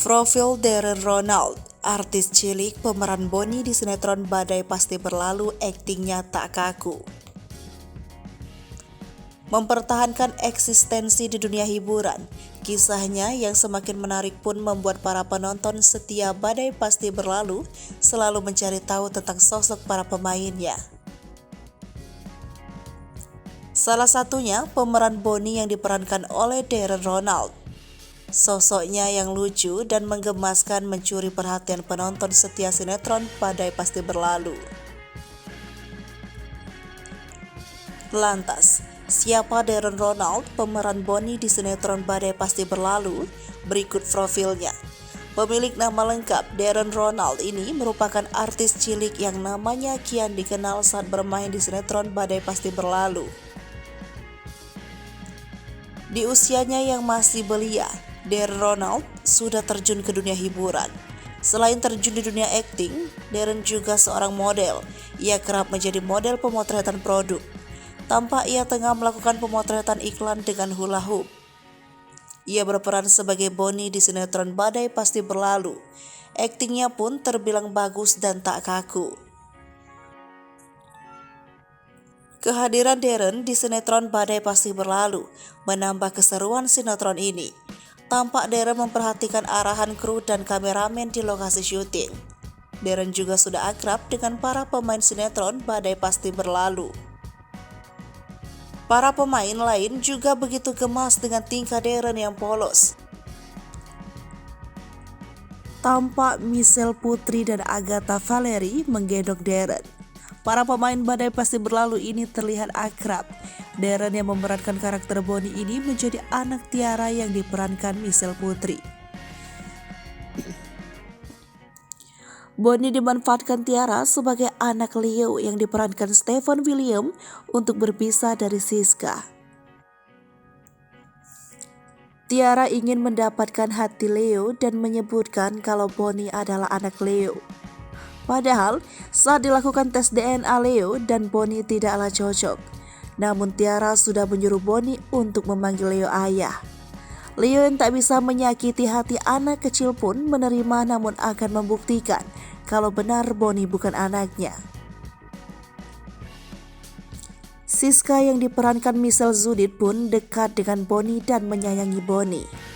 Profil Darren Ronald, artis cilik pemeran Bonnie di sinetron Badai Pasti Berlalu, aktingnya tak kaku. Mempertahankan eksistensi di dunia hiburan, kisahnya yang semakin menarik pun membuat para penonton setia Badai Pasti Berlalu selalu mencari tahu tentang sosok para pemainnya. Salah satunya pemeran Bonnie yang diperankan oleh Darren Ronald. Sosoknya yang lucu dan menggemaskan mencuri perhatian penonton setia sinetron Badai Pasti Berlalu. Lantas, siapa Darren Ronald, pemeran Bonnie di sinetron Badai Pasti Berlalu? Berikut profilnya. Pemilik nama lengkap Darren Ronald ini merupakan artis cilik yang namanya kian dikenal saat bermain di sinetron Badai Pasti Berlalu. Di usianya yang masih belia, Darren Ronald sudah terjun ke dunia hiburan. Selain terjun di dunia akting, Darren juga seorang model. Ia kerap menjadi model pemotretan produk. Tampak ia tengah melakukan pemotretan iklan dengan hula hoop. Ia berperan sebagai Bonnie di sinetron Badai Pasti Berlalu. Aktingnya pun terbilang bagus dan tak kaku. Kehadiran Darren di sinetron Badai Pasti Berlalu menambah keseruan sinetron ini. Tampak Darren memperhatikan arahan kru dan kameramen di lokasi syuting. Darren juga sudah akrab dengan para pemain sinetron Badai Pasti Berlalu. Para pemain lain juga begitu gemas dengan tingkah Darren yang polos. Tampak Michelle Putri dan Agatha Valerie menggendong Darren. Para pemain Badai Pasti Berlalu ini terlihat akrab. Darren yang memerankan karakter Bonnie ini menjadi anak Tiara yang diperankan Michelle Putri. Bonnie dimanfaatkan Tiara sebagai anak Leo yang diperankan Stephen William untuk berpisah dari Siska. Tiara ingin mendapatkan hati Leo dan menyebutkan kalau Bonnie adalah anak Leo. Padahal saat dilakukan tes DNA Leo dan Bonnie tidaklah cocok. Namun Tiara sudah menyuruh Bonnie untuk memanggil Leo ayah. Leo yang tak bisa menyakiti hati anak kecil pun menerima namun akan membuktikan kalau benar Bonnie bukan anaknya. Siska yang diperankan Michelle Zudit pun dekat dengan Bonnie dan menyayangi Bonnie.